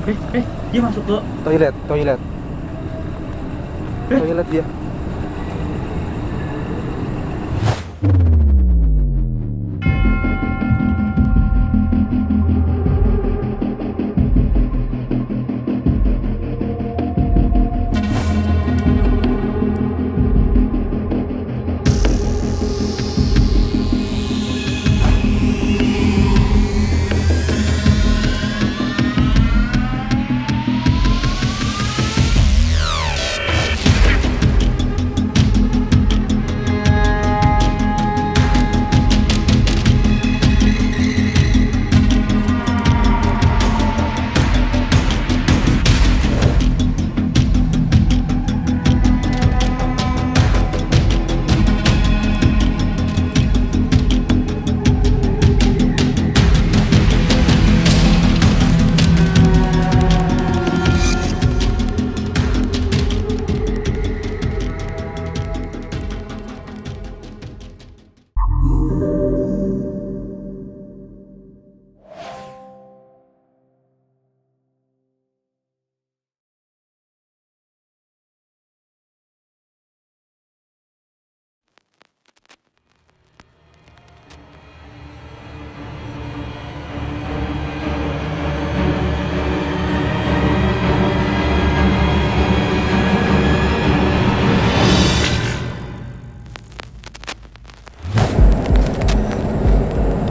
Dia masuk ke Toilet dia.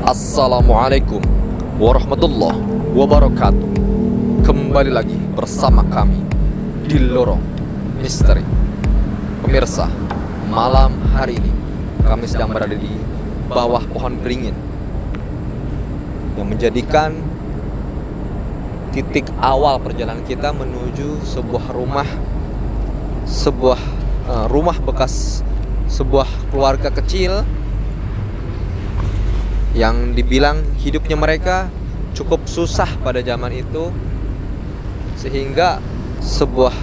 Assalamualaikum warahmatullahi wabarakatuh. Kembali lagi bersama kami di Lorong Misteri. Pemirsa, malam hari ini kami sedang berada di bawah pohon beringin yang menjadikan titik awal perjalanan kita menuju sebuah rumah bekas sebuah keluarga kecil yang dibilang hidupnya mereka cukup susah pada zaman itu, sehingga sebuah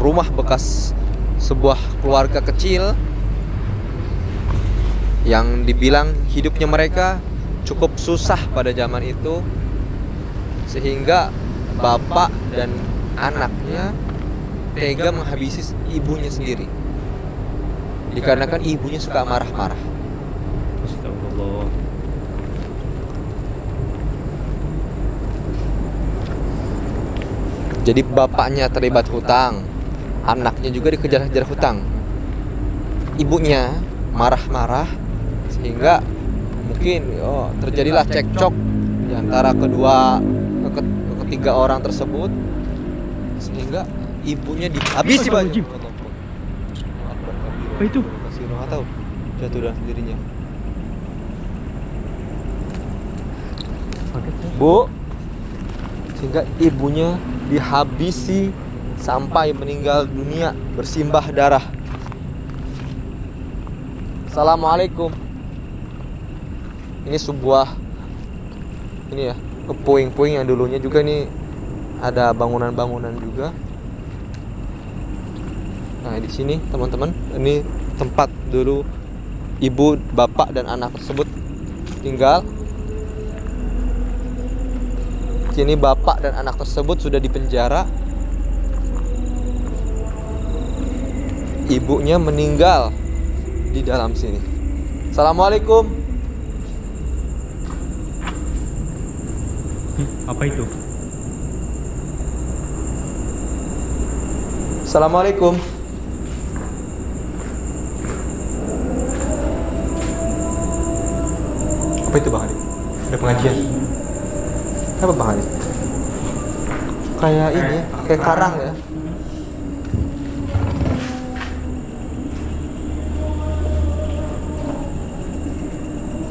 rumah bekas sebuah keluarga kecil yang dibilang hidupnya mereka cukup susah pada zaman itu, sehingga bapak dan anaknya tega menghabisi ibunya sendiri dikarenakan ibunya suka marah-marah. Astagfirullah. Jadi bapaknya terlibat hutang, anaknya juga dikejar-kejar hutang. Ibunya marah-marah sehingga mungkin terjadilah cekcok di antara ketiga orang tersebut, sehingga ibunya dihabisi banyak. Apa itu? Masih nggak tahu, jatuh dengan sendirinya. Bu, sehingga ibunya dihabisi sampai meninggal dunia bersimbah darah. Assalamualaikum. Ini sebuah puing-puing yang dulunya juga ini ada bangunan-bangunan juga. Nah, di sini teman-teman, ini tempat dulu ibu, bapak dan anak tersebut tinggal. Kini bapak dan anak tersebut sudah dipenjara. Ibunya meninggal di dalam sini. Assalamualaikum. Apa itu? Assalamualaikum. Apa itu Bang Adi? Ada pengajian? Apa Bang Adi? Kayak ini, kayak karang ya.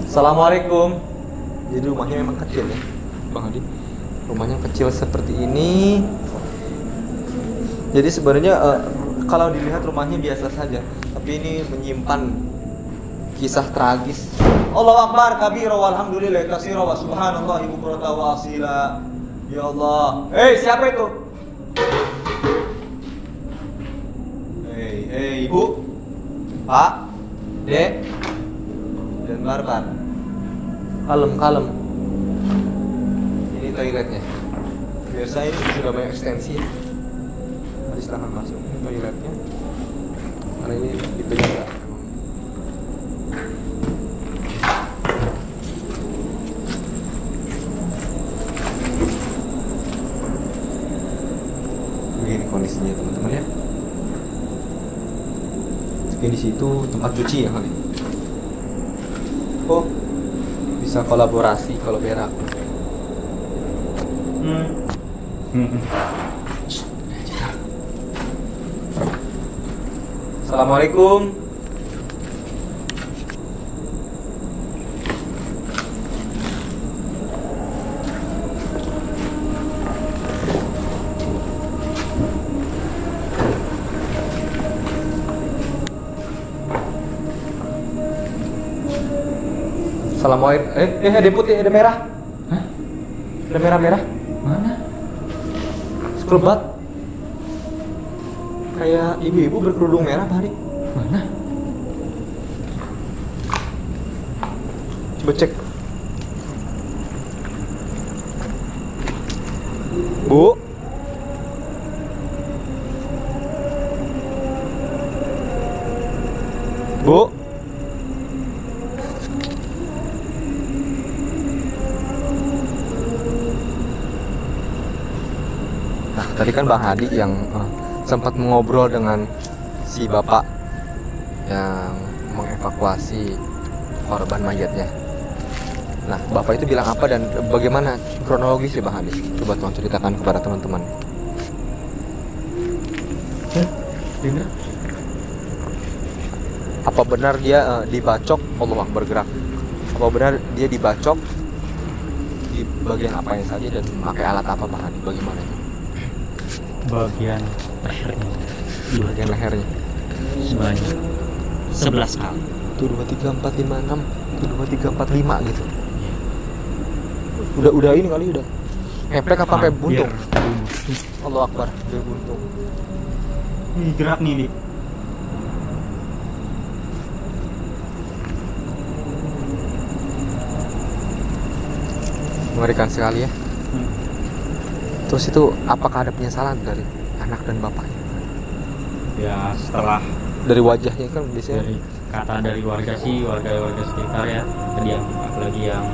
Assalamualaikum. Jadi rumahnya memang kecil ya Bang Adi. Rumahnya kecil seperti ini. Jadi sebenarnya kalau dilihat rumahnya biasa saja, tapi ini menyimpan kisah tragis. Allahu Akbar kabira walhamdulillah katsira wa subhanallahi bukrata wa asila. Ya Allah. Siapa itu? Ibu, Pak, Dek, dan Barbar. Kalem. Ini toiletnya. Biasa ini sudah banyak ekstensi. Tadi silahkan masuk ini toiletnya. Karena ini dipegang. Begini kondisinya teman-teman ya. Mungkin di situ tempat cuci ya kali. Oh, bisa kolaborasi kalau berak. Assalamualaikum. Assalamualaikum. Ada putih, ada merah. Hah? Ada merah-merah. Mana? Sekelebat. Kayak ibu-ibu berkerudung merah, Pak Hari. Mana? Coba cek. Bu. Bu. Nah, tadi kan Bang Hadi yang sempat mengobrol dengan si bapak yang mengevakuasi korban mayatnya. Nah, bapak itu bilang apa dan bagaimana kronologis sih Bang Hadi? Coba tolong ceritakan kepada teman-teman. Dengar? Apa benar dia dibacok? Allah Akbar, bergerak. Apa benar dia dibacok di bagian apa yang saja dan memakai alat apa Bang Hadi? Bagaimana? Bagian lehernya. Di bagian lehernya. Sebanyak 11 kali. Itu 2, 3, 4, 5, 6. Itu 2, 3, 4, 5 gitu. Udah ini kali udah. Ngepek apa sampai buntung? Allah Akbar, dia buntung. Ini gerak nih, Dik. Mengerikan sekali ya. Terus itu apakah ada penyesalan dari anak dan bapaknya? Ya setelah Dari wajahnya kan biasanya. dari kata dari warga sih, warga sekitar ya, tadi yang apalagi yang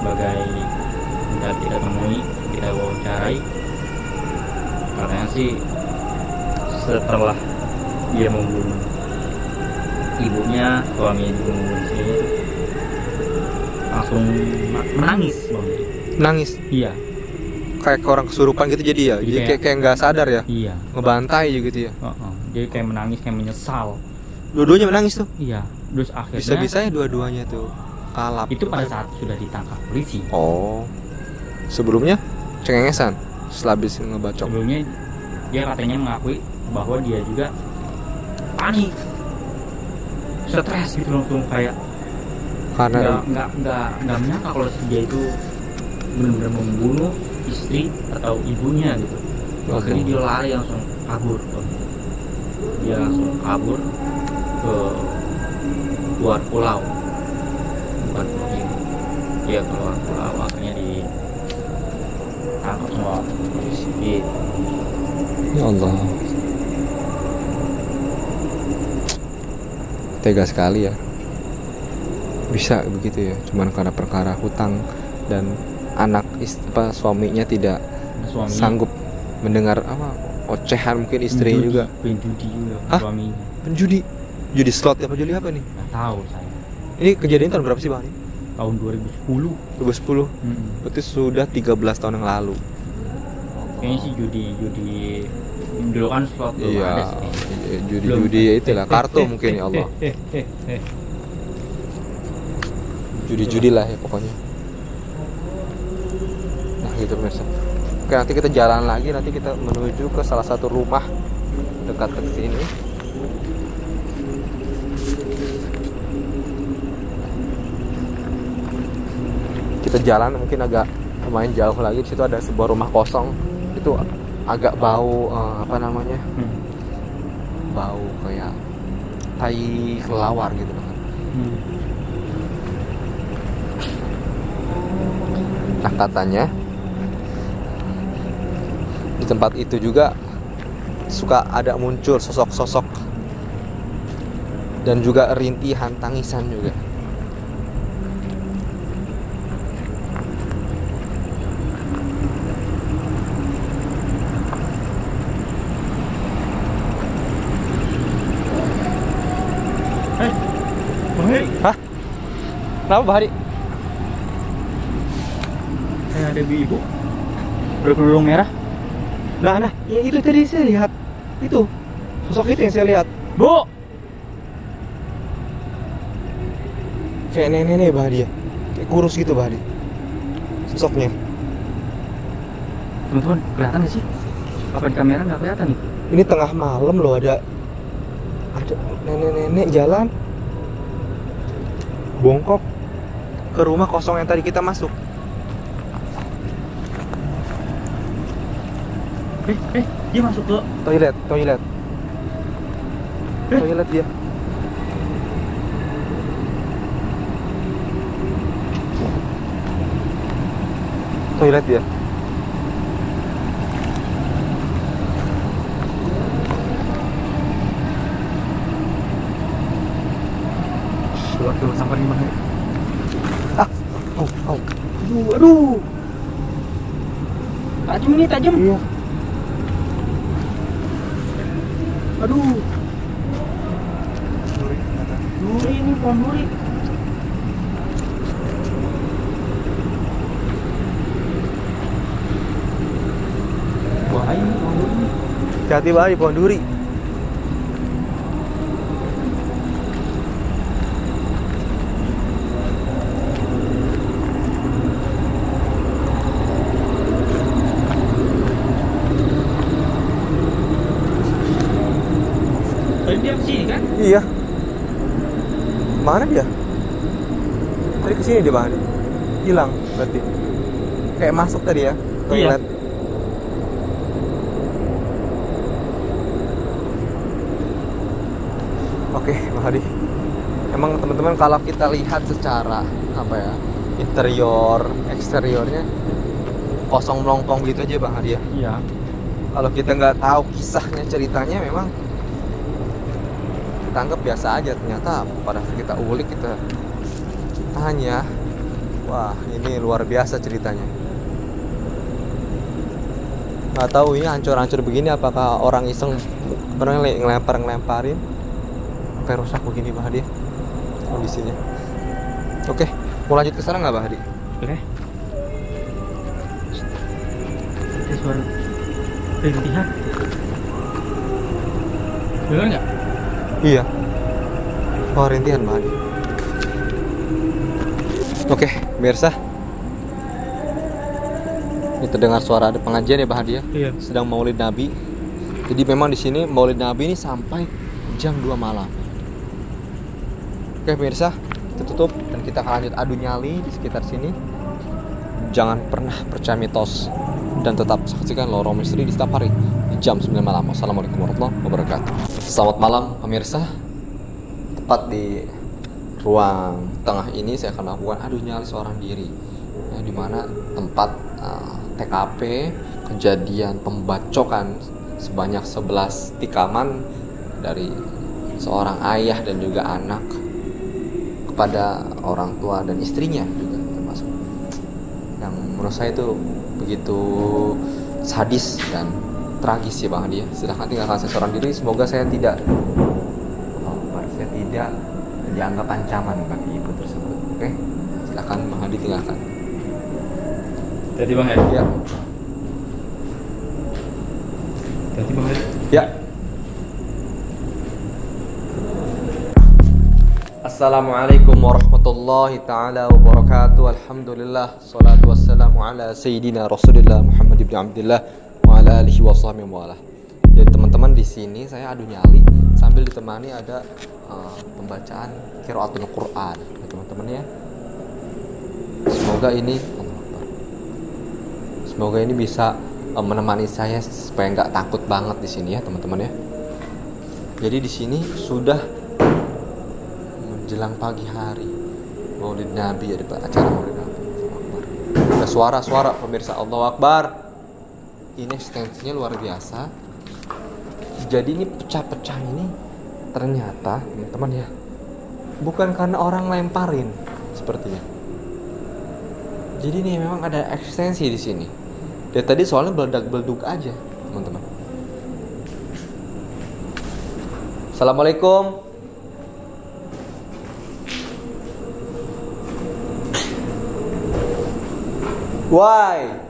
sebagai kita temui, kita wawancarai, katanya sih setelah dia membunuh ibunya, suami membunuh istrinya, langsung menangis Bang. Nangis. Iya. Kayak orang kesurupan gitu jadi ya. Jadi kayak nggak sadar ya. Iya. Ngebantai gitu ya. Dia kayak menangis, kayak menyesal. Dua-duanya menangis tuh. Iya. Terus akhirnya Bisa-bisanya dua-duanya tuh kalap. itu pada saat sudah ditangkap polisi. Oh. Sebelumnya cengengesan setelah habis ngebacok. Sebelumnya dia katanya mengakui bahwa dia juga panik, stres gitu langsung kayak Karena nggak menyangka kalau dia itu benar-benar membunuh istri atau ibunya gitu. Akhirnya dia lari langsung kabur. Dia langsung kabur ke luar pulau, bukan pulau ini. Dia keluar pulau, akhirnya ditangkap sama polisi. ya Allah. Tega sekali ya. Bisa begitu ya, cuman karena perkara hutang dan anak suaminya tidak Suaminya sanggup mendengar apa ocehan mungkin istrinya juga. penjudi juga suaminya. Penjudi. Judi slot apa judi apa nih? Nggak tahu saya. Ini kejadian tahun berapa sih Bang? Tahun 2010. 2010. Berarti sudah 13 tahun yang lalu. Kayaknya sih judi dulu kan slot belum Iya. ada sih. Judi ya itulah kartu mungkin ya Allah. Judi lah ya pokoknya. Nah gitu pemirsa. Oke, nanti kita jalan lagi, nanti kita menuju ke salah satu rumah dekat ke sini. Kita jalan mungkin agak lumayan jauh lagi. Di situ ada sebuah rumah kosong. Itu agak bau apa namanya? Bau kayak tai kelelawar gitu kan. Nah katanya Di tempat itu juga suka ada muncul sosok-sosok dan juga rintihan tangisan juga. Bang Heri. Hah? Kenapa Pak Hari? Ada ibu berkerudung merah. Nah, ya itu tadi saya lihat. Itu sosok itu yang saya lihat. Bu. Kayak nenek-nenek Pak Hadi ya. Kayak kurus gitu Pak Hadi sosoknya. Teman-teman, kelihatan nggak sih? Apa di kamera nggak kelihatan nih? Ini tengah malam loh, ada nenek-nenek jalan bongkok ke rumah kosong yang tadi kita masuk. Dia masuk ke Toilet dia. Toilet dia. Tuh sampai di mana? Aduh. Tajam ini, tajam. Iya. Aduh. Duri ini, pohon duri. Wah, ini pohon duri. Hati-hati Pak Hadi, pohon duri. Tadi dia kesini kan? Iya. Mana dia? Tadi kesini dia Pak Hadi. Hilang berarti. Kayak masuk tadi ya, toilet. Iya. Oke, Pak Hadi. Emang teman-teman kalau kita lihat secara apa ya, interior, eksteriornya kosong melongkong gitu aja Bang Hadi ya. Iya. Kalau kita nggak tahu kisahnya, ceritanya, memang kita anggap biasa aja. Ternyata pada saat kita ulik, kita tanya, wah ini luar biasa ceritanya. Nggak tahu ini hancur-hancur begini apakah orang iseng pernah ngelempar-ngelemparin sampai rusak begini Pak Hadi kondisinya. Oke, mau lanjut ke sana nggak Pak Hadi? Oke. Ada suara rintihan. Dengar nggak? Iya. Wah, rintihan Pak Hadi. Oke, pemirsa. Ini terdengar suara ada pengajian ya Pak Hadi ya? Iya. Sedang Maulid Nabi. Jadi memang di sini Maulid Nabi ini sampai jam 2 malam. Oke pemirsa, kita tutup dan kita akan lanjut adu nyali di sekitar sini. Jangan pernah percaya mitos dan tetap saksikan Lorong Misteri di setiap hari di jam 9 malam. Wassalamualaikum warahmatullahi wabarakatuh. Selamat malam pemirsa. Tepat di ruang tengah ini saya akan melakukan adu nyali seorang diri, ya, di mana tempat TKP kejadian pembacokan sebanyak 11 tikaman dari seorang ayah dan juga anak kepada orang tua dan istrinya juga termasuk, yang menurut saya itu begitu sadis dan tragis ya Bang Hadi ya. Silahkan tinggalkan saya seorang diri. Semoga saya tidak dianggap ancaman bagi ibu tersebut. Oke, silahkan Bang Hadi tinggalkan. Jadi Bang ya? Ya. Jadi Bang ya? Ya. Assalamualaikum warahmatullahi ta'ala wabarakatuh. Alhamdulillah, salatu wassalamu ala sayyidina Rasulillah Muhammad ibn Abdillah wa ala alihi wa sahbihi wa ala. Jadi teman-teman, di sini saya adu nyali sambil ditemani ada pembacaan qiraatul Quran ya teman-teman ya. Semoga ini bisa menemani saya supaya nggak takut banget di sini ya teman-teman ya. Jadi di sini sudah menjelang pagi hari Maulid Nabi, ada acara Maulid Nabi. Ada suara-suara pemirsa. Allahu Akbar. Ini ekstensinya luar biasa. Jadi ini pecah-pecah ini ternyata teman-teman ya, bukan karena orang lemparin sepertinya. Jadi ini memang ada ekstensi di sini. Dari tadi soalnya beledak-beleduk aja teman-teman. Assalamualaikum. Why?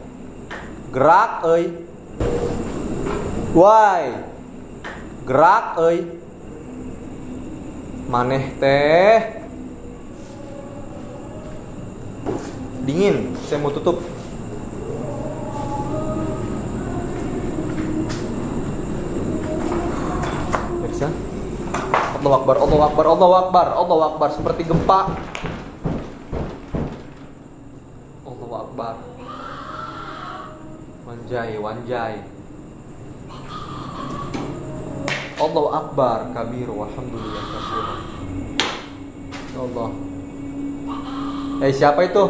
Gerak euy. Why? Gerak euy. Maneh teh. Dingin, saya mau tutup. Bisa? Allahu Akbar, Allahu Akbar, Allahu Akbar, Allahu Akbar, seperti gempa. Allahu Akbar. Wanjai, wanjai. Allahu Akbar kabir walhamdulillah katsiran. Ya Allah. Siapa itu?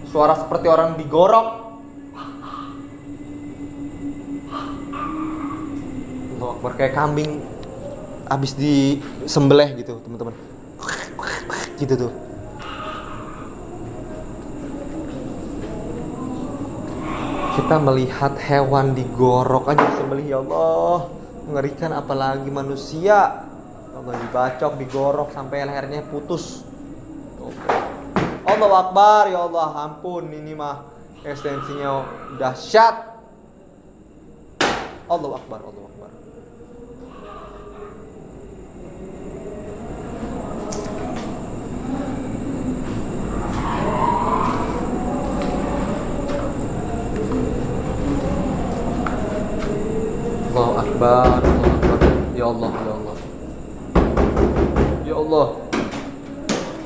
Suara seperti orang digorok. Allahu Akbar, kayak kambing habis disembelih gitu, teman-teman. Gitu tuh. Kita melihat hewan digorok aja disembelih, ya Allah. Mengerikan, apalagi manusia. Allah, dibacok, digorok sampai lehernya putus. Allahu Akbar, ya Allah, ampun, ini mah ekstensinya dahsyat. Allahu Akbar, Allahu Akbar. Allahu Akbar, Allahu Akbar. Ya Allah, ya Allah. Ya Allah.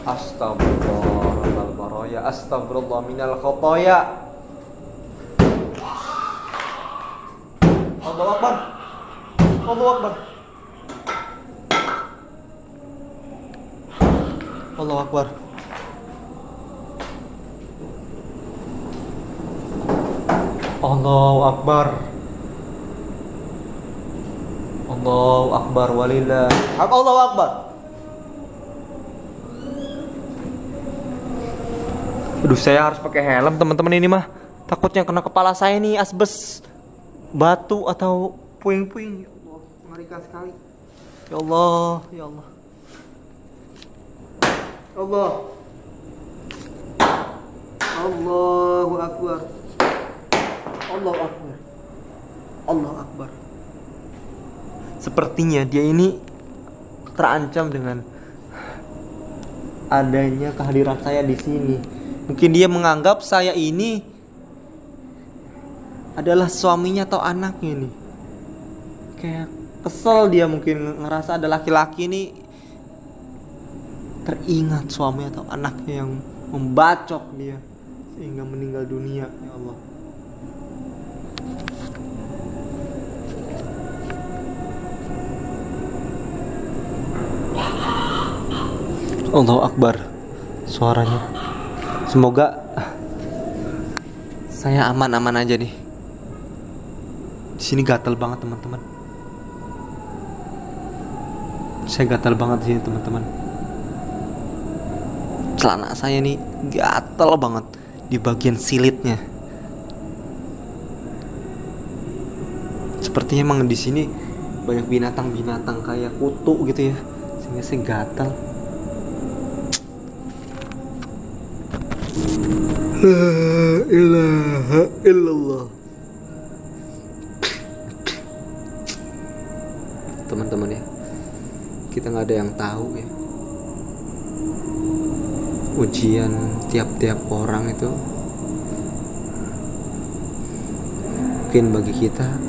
Astagfirullah baraya, astagfirullah minal khotoya. Allahu Akbar. Allahu Akbar. Allahu Akbar. Allahu Akbar. Allahu Akbar walillah. Allahu Akbar. Aduh, saya harus pakai helm teman-teman ini mah. Takutnya kena kepala saya nih asbes, batu atau puing-puing. Ya Allah, mengerikan sekali. Ya Allah, ya Allah. Allah. Allahu Akbar. Allahu Akbar. Allahu Akbar. Sepertinya dia ini terancam dengan adanya kehadiran saya di sini. Mungkin dia menganggap saya ini adalah suaminya atau anaknya nih. Kayak kesel dia, mungkin ngerasa ada laki-laki ini teringat suami atau anaknya yang membacok dia sehingga meninggal dunia. Ya Allah. Allahu Akbar suaranya. Semoga saya aman-aman aja nih. Di sini gatal banget teman-teman. Saya gatal banget di sini teman-teman. Celana saya nih gatal banget di bagian silitnya. Sepertinya emang di sini banyak binatang-binatang kayak kutu gitu ya, sehingga saya gatal. La ilaha illallah. Teman-teman ya, kita nggak ada yang tahu ya. Ujian tiap-tiap orang itu mungkin bagi kita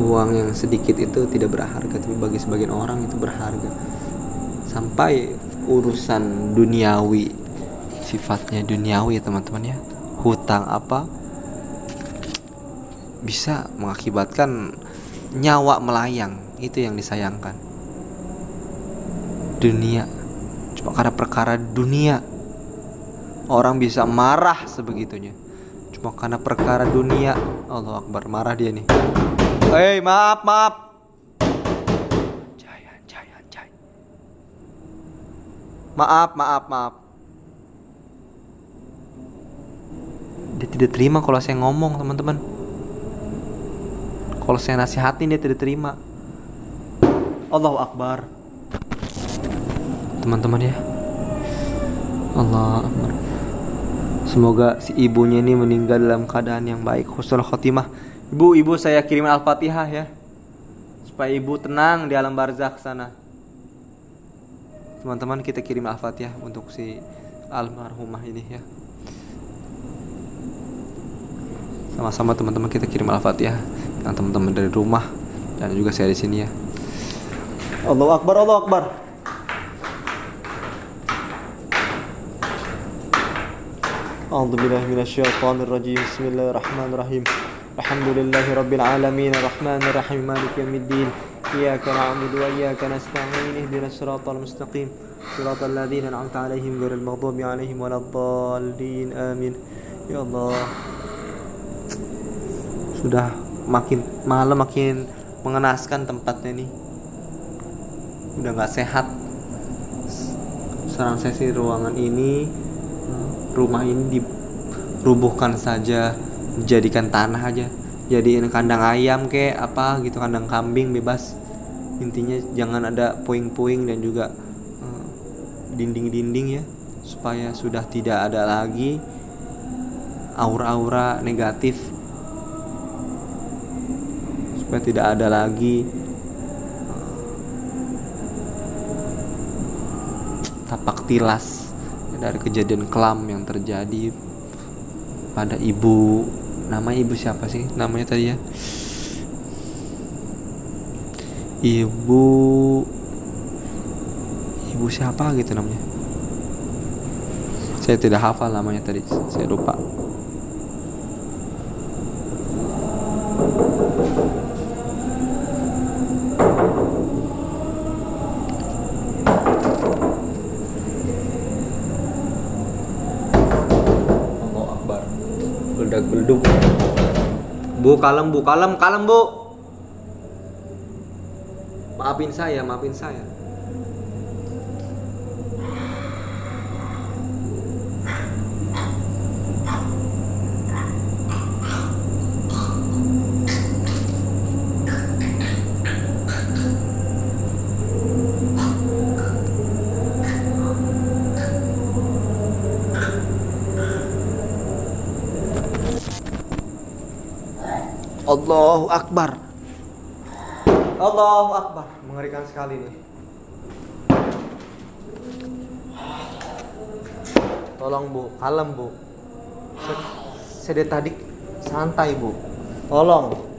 uang yang sedikit itu tidak berharga, tapi bagi sebagian orang itu berharga. Sampai urusan duniawi, sifatnya duniawi ya teman-teman ya, hutang apa bisa mengakibatkan nyawa melayang. Itu yang disayangkan. Dunia, cuma karena perkara dunia orang bisa marah sebegitunya. Cuma karena perkara dunia Allahu Akbar, marah dia nih. Hei, maaf. Jai. Maaf. Dia tidak terima kalau saya ngomong, teman-teman. Kalau saya nasihatin dia tidak terima. Allahu Akbar. Teman-teman ya. Allahu Akbar. Semoga si ibunya ini meninggal dalam keadaan yang baik, husnul khotimah. Ibu, saya kirim Al-Fatihah ya, supaya ibu tenang di alam barzakh sana. Teman-teman, kita kirim Al-Fatihah untuk si almarhumah ini ya. Sama-sama teman-teman, kita kirim Al-Fatihah yang teman-teman dari rumah dan juga saya di sini ya. Allahu Akbar. A'udzubillahi minasyaitonirrajim. Bismillahirrahmanirrahim. Alhamdulillahi rabbil alamin, arrahmanir rahim, maliki yaumiddin. Iyyaka na'budu wa iyyaka nasta'in. Ihdinas siratal mustaqim. Siratal ladzina an'amta 'alaihim ghairil maghdubi 'alaihim waladdallin. Amin. Ya Allah. Sudah makin malam makin mengenaskan tempatnya nih. Udah enggak sehat. Saran saya sih ruangan ini, rumah ini dirubuhkan saja, dijadikan tanah aja, jadiin kandang ayam kayak apa gitu, kandang kambing bebas. Intinya jangan ada puing-puing dan juga dinding-dinding ya, supaya sudah tidak ada lagi aura-aura negatif, supaya tidak ada lagi tapak tilas dari kejadian kelam yang terjadi pada ibu. Namanya ibu siapa sih namanya tadi ya? Ibu siapa gitu namanya? Saya tidak hafal namanya tadi, saya lupa. Beleduk. Bu, kalem bu. Maafin saya. Allahu Akbar. Mengerikan sekali nih. Tolong bu, kalem bu. Saya dari tadi santai bu. Tolong.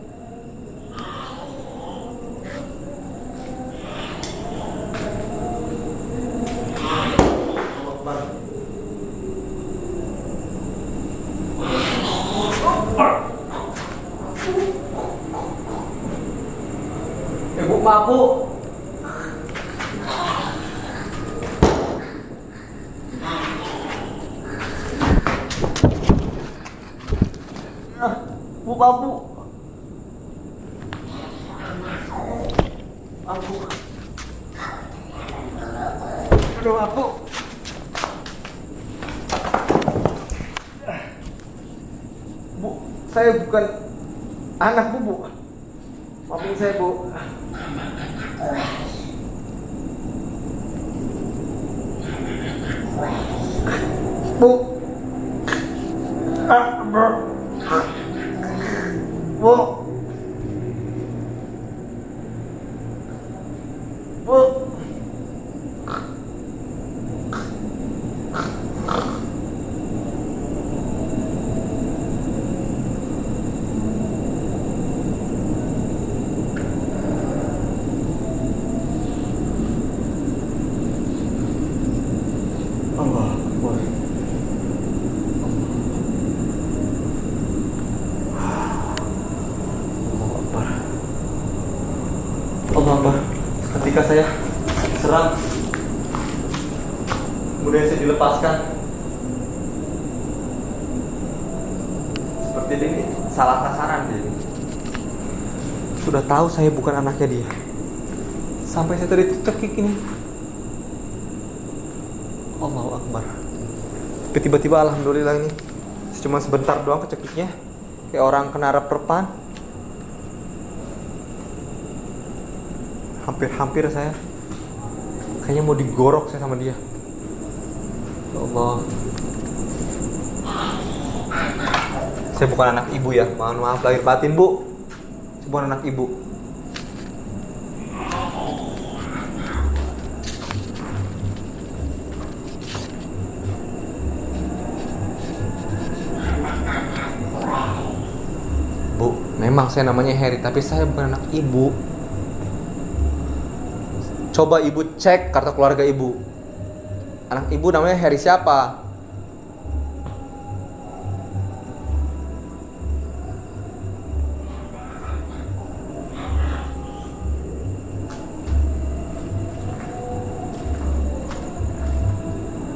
Maaf bu. Maaf bu. Aduh, aku. Bu, saya bukan anak bu. Maafin saya bu. Bu. Bu. Allah, ketika saya serang, kemudian saya dilepaskan seperti ini, salah sasaran jadi. Sudah tahu saya bukan anaknya dia. Sampai saya tadi tercekik ini. Allahu Akbar. Tapi tiba-tiba alhamdulillah ini cuma sebentar doang kecekiknya. Kayak orang kena reperpan. Hampir-hampir saya kayaknya mau digorok saya sama dia. Ya Allah. Saya bukan anak ibu ya. Mohon maaf lahir batin, Bu. Saya bukan anak ibu. Bu, memang saya namanya Heri, tapi saya bukan anak ibu. Coba ibu cek kartu keluarga ibu. Anak ibu namanya Heri siapa?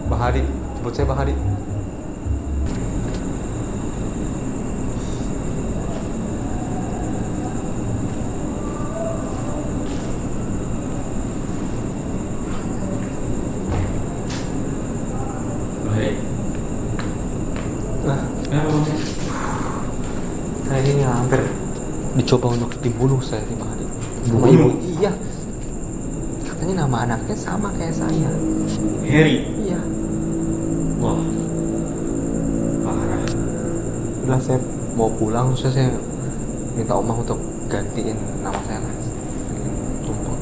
Bahadi, sebut saya Bahadi. Saya ini hampir dicoba untuk dibunuh saya di Bahadi. Sama ibu, iya. Katanya nama anaknya sama kayak saya. Heri. Iya. Wah, parah. Udah saya mau pulang, terus saya minta omah untuk gantiin nama saya lah. Tumpuk.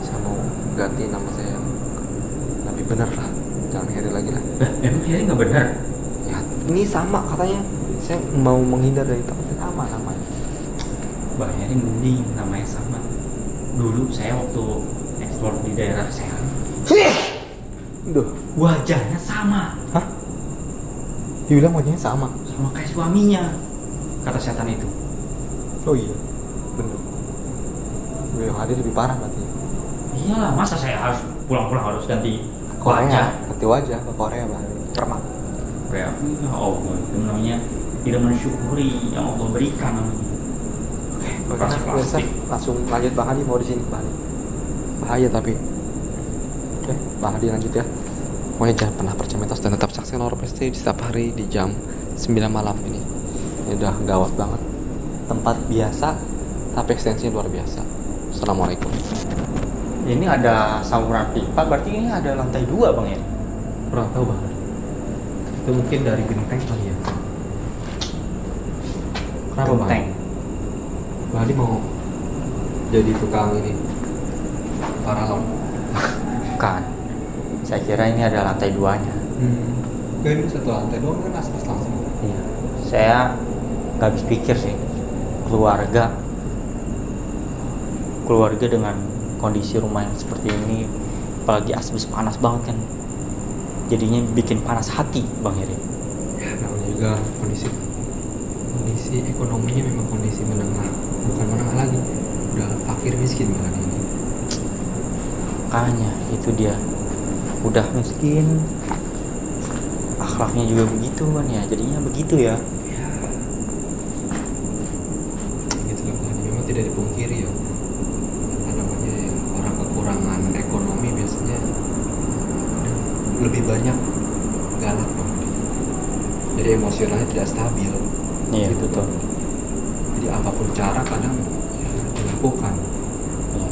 Saya mau gantiin nama saya yang lebih benar lah. Jangan Heri lagi lah. Emang Heri nggak benar? Ya, ini sama katanya. Saya mau menghindar dari tapi sama namanya. Mbak Heri mending namanya sama. Dulu saya waktu eksplor di daerah Serang, Duh, wajahnya sama. hah? Dibilang wajahnya sama. Sama kayak suaminya, kata setan itu. Oh iya, bener. Yang hadir lebih parah berarti. Iyalah, masa saya harus pulang-pulang harus ganti Korea, wajah? ganti wajah ke Korea bahkan. Permak. Ya Allah, itu namanya tidak mensyukuri yang Allah berikan namanya. Oke, Bekas biasa plastik. langsung lanjut Bang Hadi mau di sini Bang Hadi. Bahaya tapi. Oke, Bang Hadi lanjut ya. Pokoknya jangan pernah percaya mitos dan tetap saksikan horor pasti di setiap hari di jam 9 malam ini. Ini udah gawat banget. Tempat biasa tapi ekstensinya luar biasa. Assalamualaikum. Ini ada saluran pipa, berarti ini ada lantai 2 bang ya? Kurang tahu Bang Hadi. Itu mungkin dari genteng kali ya. Kenapa Bang? Genteng. Bang Hadi mau jadi tukang ini paralon. Bukan. Saya kira ini ada lantai 2-nya. Ini satu lantai doang kan aspas langsung. Iya. Saya nggak habis pikir sih. Keluarga dengan kondisi rumah yang seperti ini, apalagi asbes panas banget kan. Jadinya bikin panas hati Bang Heri. Ya, namanya juga kondisi ekonominya memang kondisi menengah, bukan menengah lagi, udah fakir miskin malah ini. Makanya itu dia, udah miskin, akhlaknya juga begitu kan ya, jadinya begitu ya. Ya, gitu loh kan, memang tidak dipungkiri ya. Apa namanya ya, orang kekurangan ekonomi biasanya lebih banyak galak Bang. Jadi emosionalnya tidak stabil. Iya Gitu, betul. Bang. Jadi apapun cara kadang ya, dilakukan. Iya.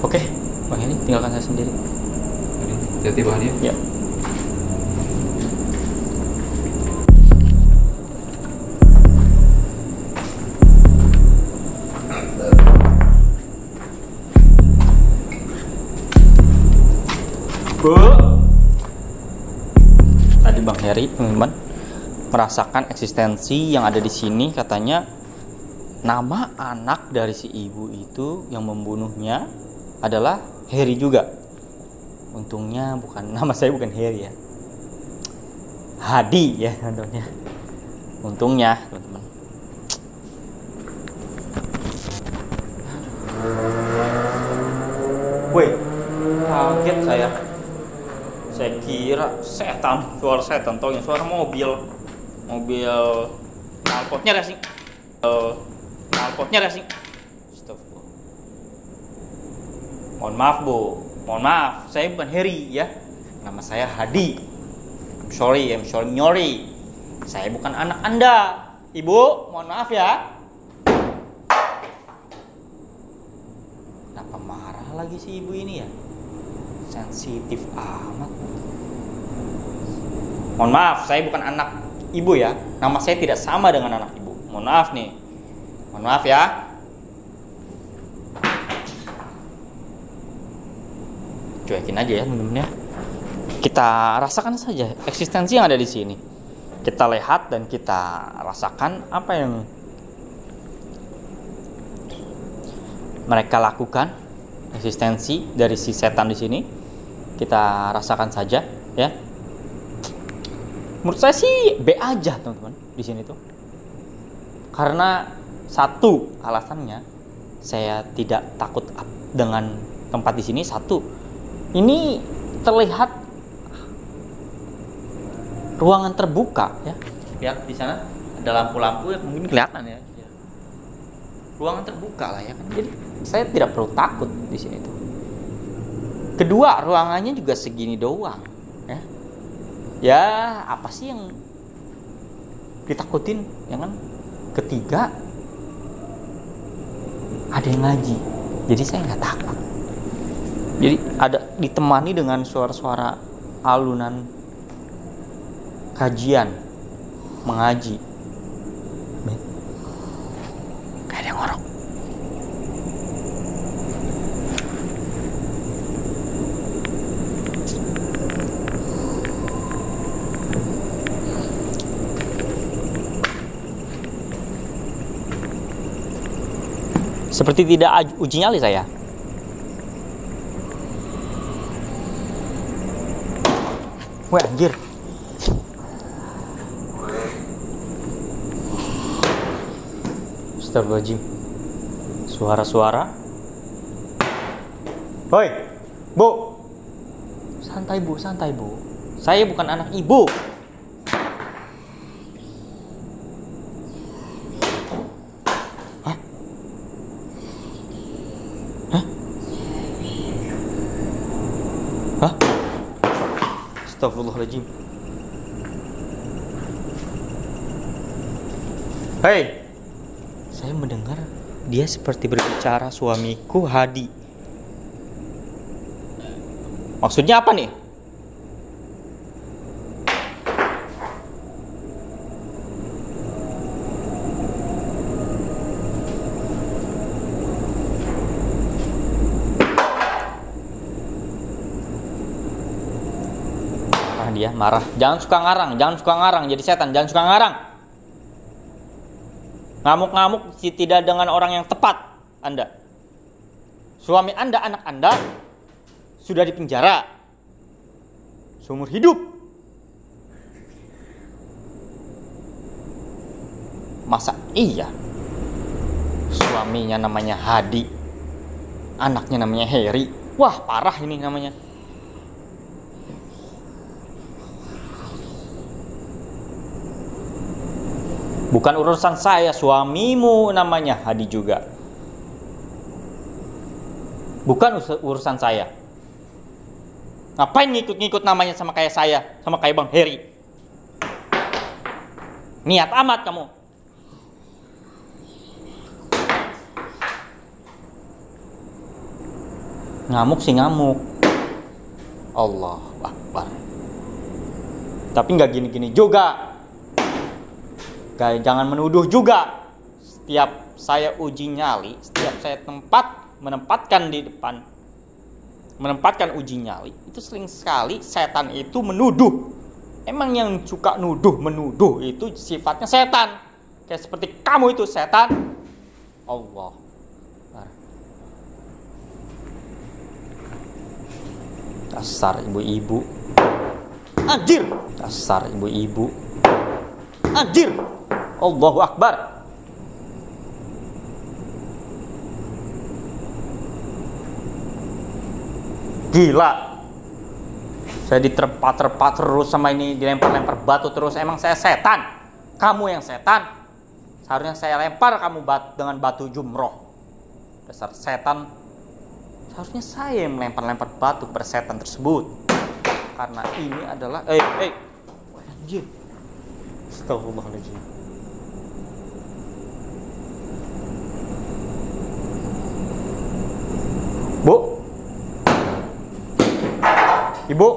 Oke, Bang Heri tinggalkan saya sendiri. Jadi Bang Hadi. Ya. Tadi Bang Heri, teman-teman, merasakan eksistensi yang ada di sini. Katanya nama anak dari si ibu itu yang membunuhnya adalah Heri juga. Untungnya bukan nama saya, bukan Heri ya, Hadi ya namanya. Untungnya teman-teman. Woi, kaget saya. Saya kira setan, suara setan, taunya suara mobil Knalpotnya racing. Knalpotnya racing. Astagfirullah. Mohon maaf Bu, mohon maaf, saya bukan Heri ya. Nama saya Hadi. I'm sorry. Saya bukan anak Anda. Ibu, mohon maaf ya. Kenapa marah lagi si ibu ini ya? Sensitif amat. Mohon maaf, saya bukan anak ibu ya. Nama saya tidak sama dengan anak ibu. Mohon maaf nih. Mohon maaf ya. Cuekin aja ya teman-teman ya. Kita rasakan saja eksistensi yang ada di sini. Kita lihat dan kita rasakan apa yang mereka lakukan. Eksistensi dari si setan di sini kita rasakan saja ya. Menurut saya sih B aja teman-teman di sini tuh. Karena satu alasannya saya tidak takut dengan tempat di sini. Satu, ini terlihat ruangan terbuka ya. Lihat di sana ada lampu-lampu yang mungkin kelihatan ya. Ruangan terbuka lah ya kan. Jadi saya tidak perlu takut di sini tuh. Kedua, ruangannya juga segini doang ya. Ya, apa sih yang ditakutin ya kan? Ketiga, ada yang ngaji. Jadi saya nggak takut. Jadi ada ditemani dengan suara-suara alunan kajian mengaji. Kayak ada yang ngorok. Seperti tidak uji nyali saya. Wah anjir. Astagfirullahaladzim. Suara-suara. Hoi, Bu. Santai Bu, santai Bu. Saya bukan anak ibu. Astagfirullahaladzim. Hei, saya mendengar dia seperti berbicara suamiku Hadi. Maksudnya apa nih? Dia marah. Jangan suka ngarang jadi setan, jangan suka ngarang. Ngamuk-ngamuk tidak dengan orang yang tepat Anda. Suami Anda, anak Anda sudah dipenjara seumur hidup. Masa iya suaminya namanya Hadi, anaknya namanya Heri? Wah, parah ini namanya. Bukan urusan saya, suamimu namanya Hadi juga. Bukan urusan saya. Ngapain ngikut-ngikut namanya sama kayak saya, sama kayak Bang Heri? Niat amat kamu. Ngamuk sih ngamuk. Allahu Akbar. Tapi nggak gini-gini juga. Jangan menuduh juga. Setiap saya uji nyali, setiap saya menempatkan di depan, menempatkan uji nyali, itu sering sekali setan itu menuduh. Emang yang suka menuduh itu sifatnya setan. Kayak seperti kamu itu setan. Allah. Dasar ibu-ibu. Anjir. Dasar ibu-ibu. Anjir. Allahu Akbar. Gila. Saya diterpa terus sama ini, dilempar-lempar batu terus. Emang saya setan? Kamu yang setan? Seharusnya saya lempar kamu dengan batu jumroh. Dasar setan. Seharusnya saya yang melempar-lempar batu kepada setan tersebut. Karena ini adalah anjir. Astagfirullahaladzim. Bu, ibu,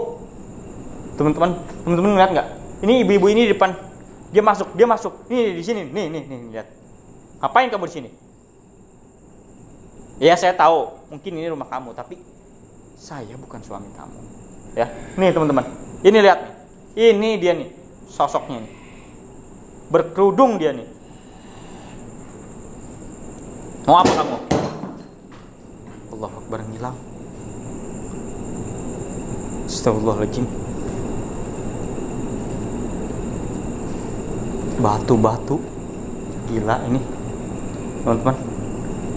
teman-teman lihat nggak? Ini ibu-ibu ini di depan, dia masuk, nih di sini, nih lihat. Ngapain kamu di sini? Ya saya tahu, mungkin ini rumah kamu, tapi saya bukan suami kamu. Ya, nih teman-teman, ini lihat nih, ini dia nih, sosoknya nih, berkerudung dia nih. Mau apa kamu? Allahu Akbar, ngilang. Astagfirullahaladzim. Batu-batu. Gila ini. Teman-teman.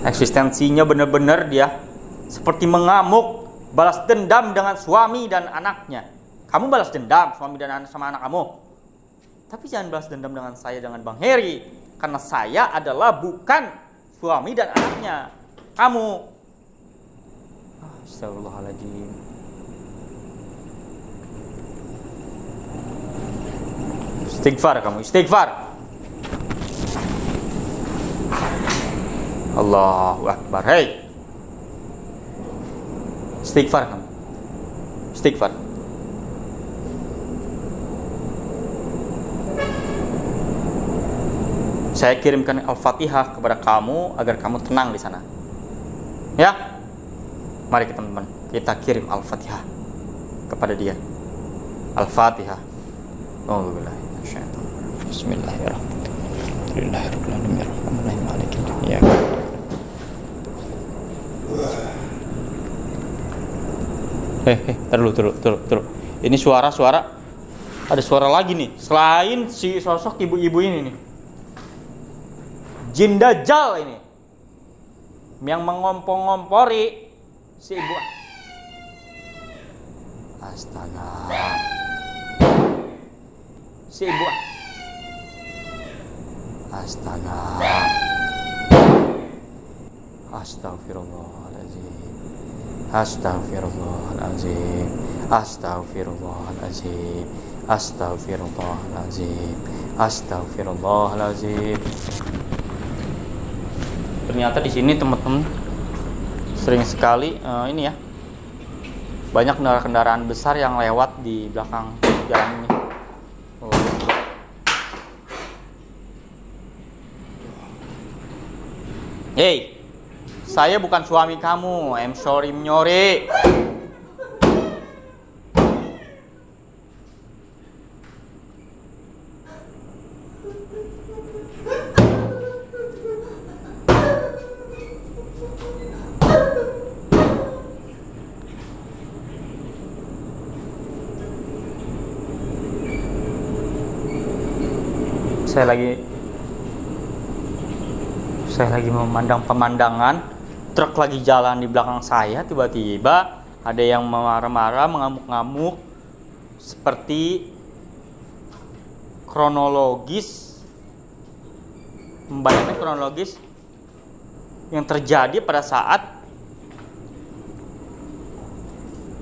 Eksistensinya benar-benar dia seperti mengamuk, balas dendam dengan suami dan anaknya. Kamu balas dendam suami dan anak sama anak kamu. Tapi jangan balas dendam dengan saya, dengan Bang Heri. Karena saya adalah bukan suami dan anaknya kamu. Astagfirullahaladzim. Istighfar kamu, istighfar. Allahu Akbar. Hei, istighfar kamu, istighfar. Saya kirimkan Al-Fatihah kepada kamu agar kamu tenang di sana. Ya. Mari teman-teman, kita kirim Al-Fatihah kepada dia. Al-Fatihah. Bismillahirrahmanirrahim. Taruh. Ini suara. Ada suara lagi nih, selain si sosok ibu-ibu ini nih. Jin Dajjal ini yang mengompori si ibu. Astaga. Si ibu. Astaga. Astagfirullahaladzim. Astagfirullahaladzim. Astagfirullahaladzim. Astagfirullahaladzim. Astagfirullahaladzim. Ternyata di sini teman-teman sering sekali ini ya, banyak kendaraan besar yang lewat di belakang jalan ini. Hey, saya bukan suami kamu. I'm sorry Mnyore. Saya lagi memandang pemandangan, truk lagi jalan di belakang saya, tiba-tiba ada yang marah-marah, mengamuk-ngamuk, seperti membayangkan kronologis yang terjadi pada saat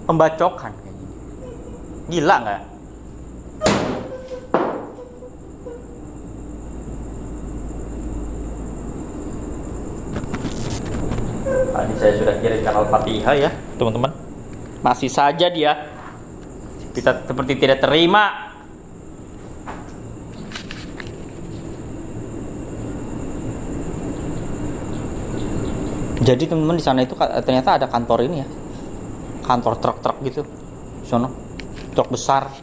pembacokan. Gila nggak? Tadi saya sudah kirimkan Al-Fatihah ya teman-teman. Masih saja dia kita seperti tidak terima. Jadi teman-teman di sana itu ternyata ada kantor ini ya, kantor truk-truk gitu, sono truk besar.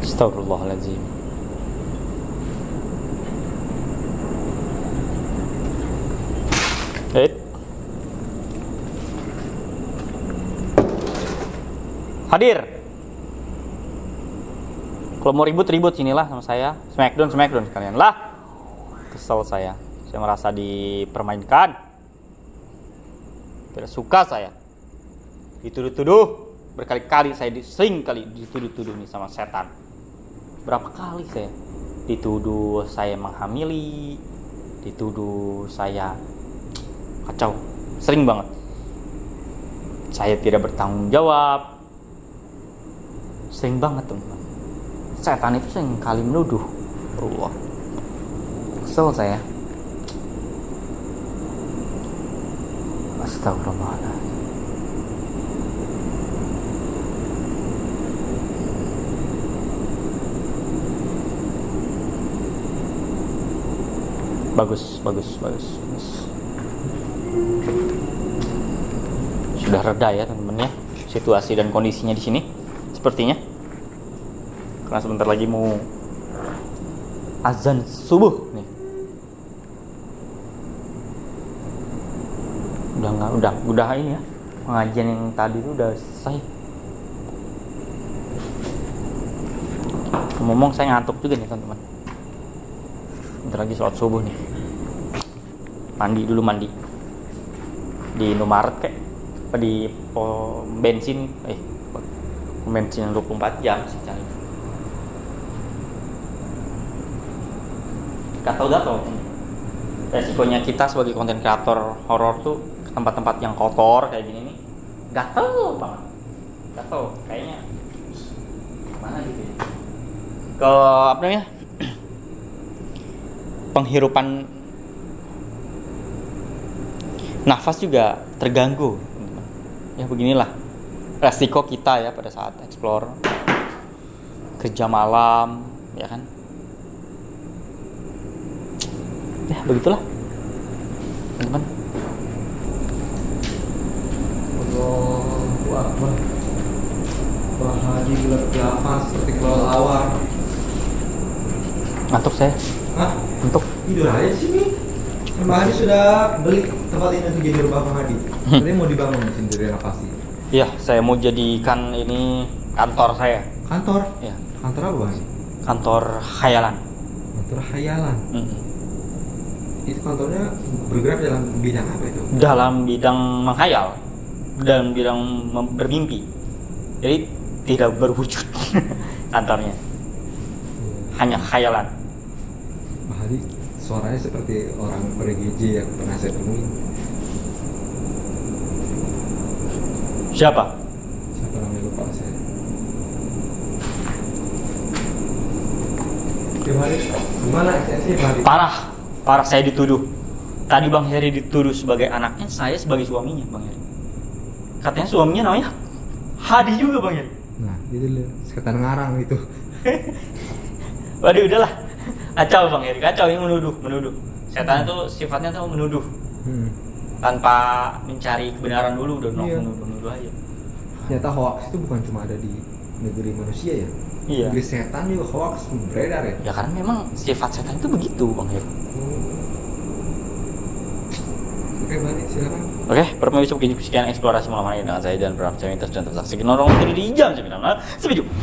Astagfirullahaladzim. Hadir. Kalau mau ribut sinilah sama saya. Smackdown sekalian lah. Kesel saya merasa dipermainkan. Tidak suka saya dituduh-tuduh. berkali-kali saya sering kali dituduh-tuduh nih sama setan. Berapa kali saya dituduh saya menghamili, dituduh saya kacau, sering banget. Saya tidak bertanggung jawab, sering banget teman-teman. Setan itu sering kali menuduh. Allah, kesel saya. Astagfirullahaladzim. Bagus. Sudah reda ya teman-teman ya situasi dan kondisinya di sini sepertinya. Karena sebentar lagi mau azan subuh nih. Udah ini ya. Pengajian yang tadi itu udah selesai. Ngomong saya ngantuk juga nih teman-teman. Bentar lagi sholat subuh nih. Mandi di Indomaret kayak apa di pom bensin 24 jam sih cari. Gatal-gatal. Resikonya kita sebagai konten kreator horor tuh ke tempat-tempat yang kotor kayak gini nih gatal banget. Gatal kayaknya mana gitu ya. Ke apa namanya? Penghirupan nafas juga terganggu. Ya beginilah resiko kita ya pada saat explore kerja malam, ya kan? Ya begitulah, teman-teman. Allahu Akbar. Bahaji gelap gelapaan seperti kelelawar. Ngantuk saya. Hah? Ngantuk. Tidur aja di sini. Mbak Hadi sudah beli tempat ini untuk jadi rumah Bang Hadi. Katanya mau dibangun di sini direnovasi. Iya, saya mau jadikan ini kantor saya. Kantor? Iya. Kantor apa Bang? Kantor khayalan. Kantor khayalan. Itu kantornya bergerak dalam bidang apa itu? Dalam bidang menghayal, dalam bidang bermimpi. Jadi tidak berwujud kantornya. Hanya khayalan. Mbak Hadi suaranya seperti orang PRGJ yang pernah saya temui. Siapa namanya lupa saya. Gimana ekstensi Pak Hadi? Parah saya dituduh. Tadi Bang Heri dituduh sebagai anaknya, saya sebagai suaminya Bang Heri. Katanya suaminya namanya Hadi juga Bang Heri. Nah, itu sekitar ngarang itu. Waduh udahlah. Kacau Bang Heri, kacau yang menuduh. Setan itu sifatnya tuh menuduh. Tanpa mencari kebenaran dulu udah menuduh aja. Ternyata hoax itu bukan cuma ada di negeri manusia ya. Iya. Negeri setan juga hoax beredar ya. Ya karena memang sifat setan itu begitu Bang Heri. Oke, balik silakan. Oke, pemirsa sekian eksplorasi malam hari dengan saya dan Bram Cemitas dan tersaksikan orang di jam 9. Sampai jumpa.